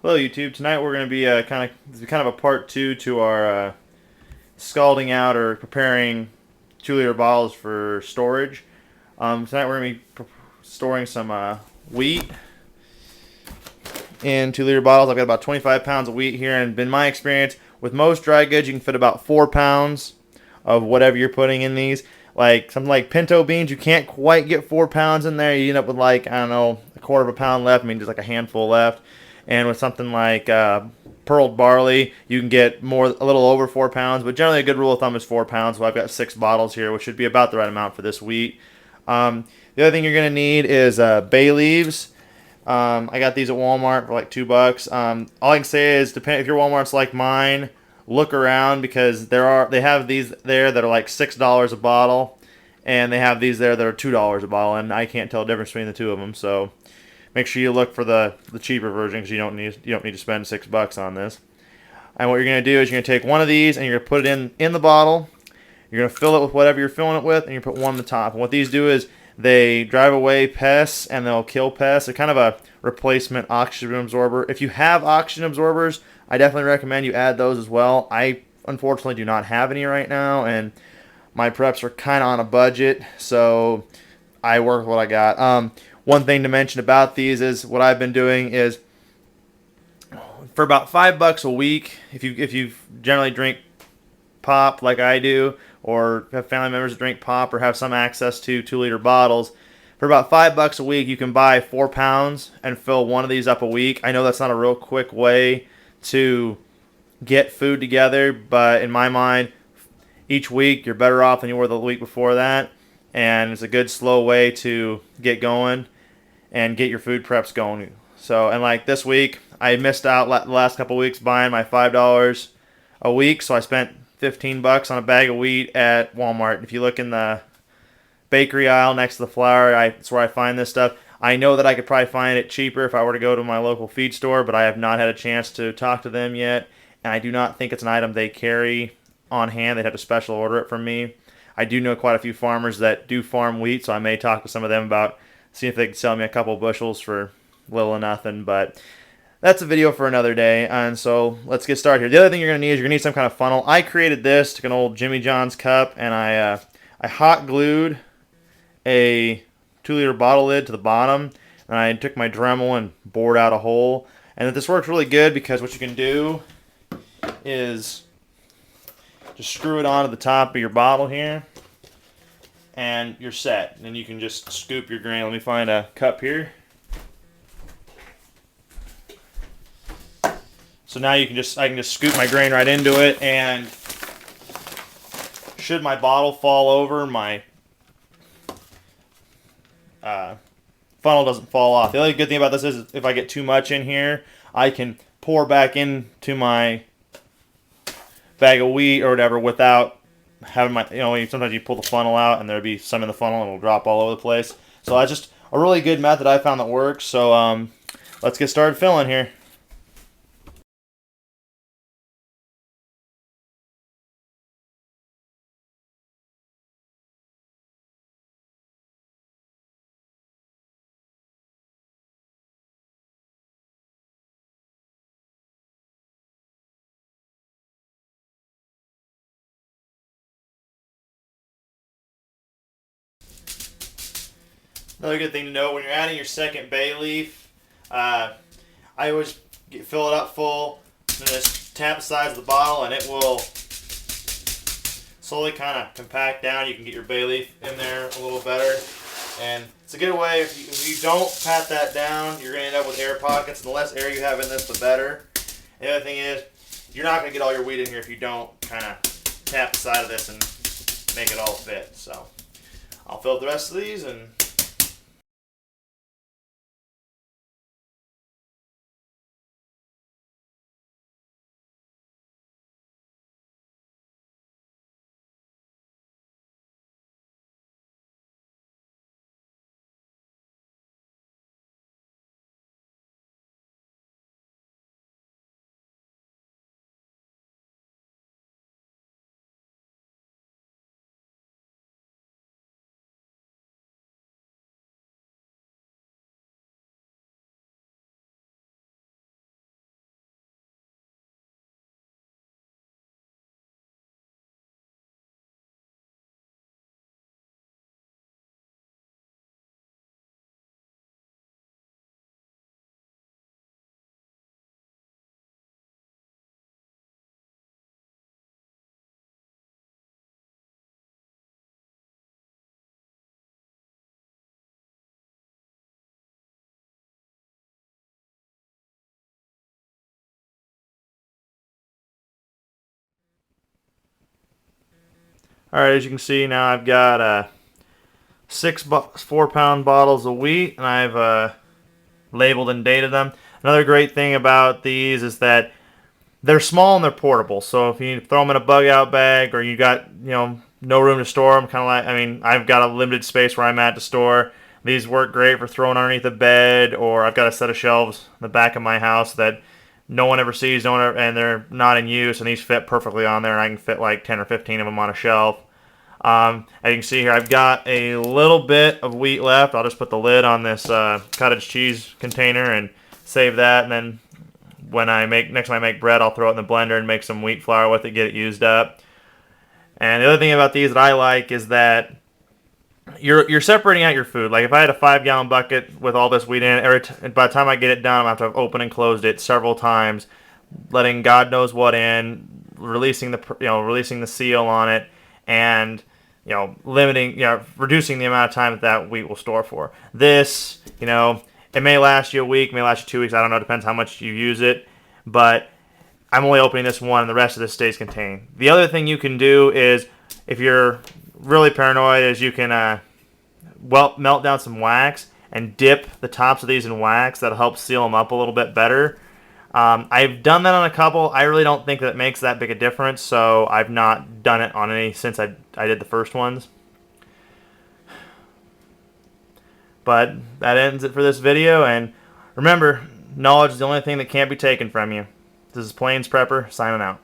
Hello YouTube. Tonight we're going to be kind of a part two to our scalding out or preparing 2 liter bottles for storage. Tonight we're going to be storing some wheat in 2 liter bottles. I've got about 25 pounds of wheat here, and in my experience, with most dry goods, you can fit about 4 pounds of whatever you're putting in these. Like something like pinto beans, you can't quite get 4 pounds in there. You end up with, like, I don't know, a quarter of a pound left. I mean, just like a handful left. And with something like pearled barley, you can get a little over 4 pounds. But generally, a good rule of thumb is 4 pounds. So I've got 6 bottles here, which should be about the right amount for this wheat. The other thing you're going to need is bay leaves. I got these at Walmart for like $2. All I can say is, if your Walmart's like mine, look around, because they have these there that are like $6 a bottle, and they have these there that are $2 a bottle, and I can't tell the difference between the two of them. So make sure you look for the cheaper version, because you don't need to spend $6 on this. And what you're going to do is you're going to take one of these and you're going to put it in the bottle. You're going to fill it with whatever you're filling it with, and you put one on the top. And what these do is they drive away pests and they'll kill pests. They're kind of a replacement oxygen absorber. If you have oxygen absorbers, I definitely recommend you add those as well. I unfortunately do not have any right now, and my preps are kind of on a budget, so I work with what I got. One thing to mention about these is what I've been doing is, for about $5 a week, if you generally drink pop like I do, or have family members that drink pop, or have some access to 2 liter bottles, for about $5 a week, you can buy 4 pounds and fill one of these up a week. I know that's not a real quick way to get food together, but in my mind, each week you're better off than you were the week before that, and it's a good slow way to get going and get your food preps going. So, and like this week, I missed out the last couple weeks buying my $5 a week, so I spent $15 on a bag of wheat at Walmart. If you look in the bakery aisle next to the flour, that's where I find this stuff. I know that I could probably find it cheaper if I were to go to my local feed store, but I have not had a chance to talk to them yet, and I do not think it's an item they carry on hand. They'd have to special order it from me. I do know quite a few farmers that do farm wheat, so I may talk to some of them about seeing if they could sell me a couple bushels for little or nothing, but that's a video for another day. And so let's get started here. The other thing you're going to need is you're going to need some kind of funnel. I created this, took an old Jimmy John's cup, and I hot glued a 2 liter bottle lid to the bottom, and I took my Dremel and bored out a hole. And this works really good, because what you can do is just screw it onto the top of your bottle here, and you're set. And then you can just scoop your grain. Let me find a cup here. So now I can just scoop my grain right into it, and should my bottle fall over, my funnel doesn't fall off. The only good thing about this is if I get too much in here, I can pour back into my bag of wheat or whatever without having my, sometimes you pull the funnel out and there'll be some in the funnel and it'll drop all over the place. So that's just a really good method I found that works. So let's get started filling here. Another good thing to know when you're adding your second bay leaf, I always fill it up full and just tap the sides of the bottle, and it will slowly kind of compact down. You can get your bay leaf in there a little better, and it's a good way. If you don't pat that down, you're going to end up with air pockets, and the less air you have in this, the better. And the other thing is, you're not going to get all your wheat in here if you don't kind of tap the side of this and make it all fit. So I'll fill up the rest of these, and Alright, as you can see now I've got 4-pound bottles of wheat, and I've labeled and dated them. Another great thing about these is that they're small and they're portable. So if you throw them in a bug out bag, or you got no room to store them, kind of like, I mean, I've got a limited space where I'm at to store. These work great for throwing underneath the bed, or I've got a set of shelves in the back of my house that no one ever sees, and they're not in use, and these fit perfectly on there, and I can fit like 10 or 15 of them on a shelf. As you can see here, I've got a little bit of wheat left. I'll just put the lid on this cottage cheese container and save that, and then when next time I make bread, I'll throw it in the blender and make some wheat flour with it, get it used up. And the other thing about these that I like is that you're separating out your food. Like if I had a 5-gallon bucket with all this wheat in it, by the time I get it done, I'm going to have to have opened and closed it several times, letting God knows what in, releasing the seal on it, and reducing the amount of time that wheat will store for. This, it may last you a week, may last you 2 weeks. I don't know. Depends how much you use it. But I'm only opening this one, and the rest of this stays contained. The other thing you can do is, if you're really paranoid, is you can melt down some wax and dip the tops of these in wax. That'll help seal them up a little bit better. I've done that on a couple. I really don't think that it makes that big a difference, so I've not done it on any since I did the first ones. But that ends it for this video, and remember, knowledge is the only thing that can't be taken from you. This is Plains Prepper, signing out.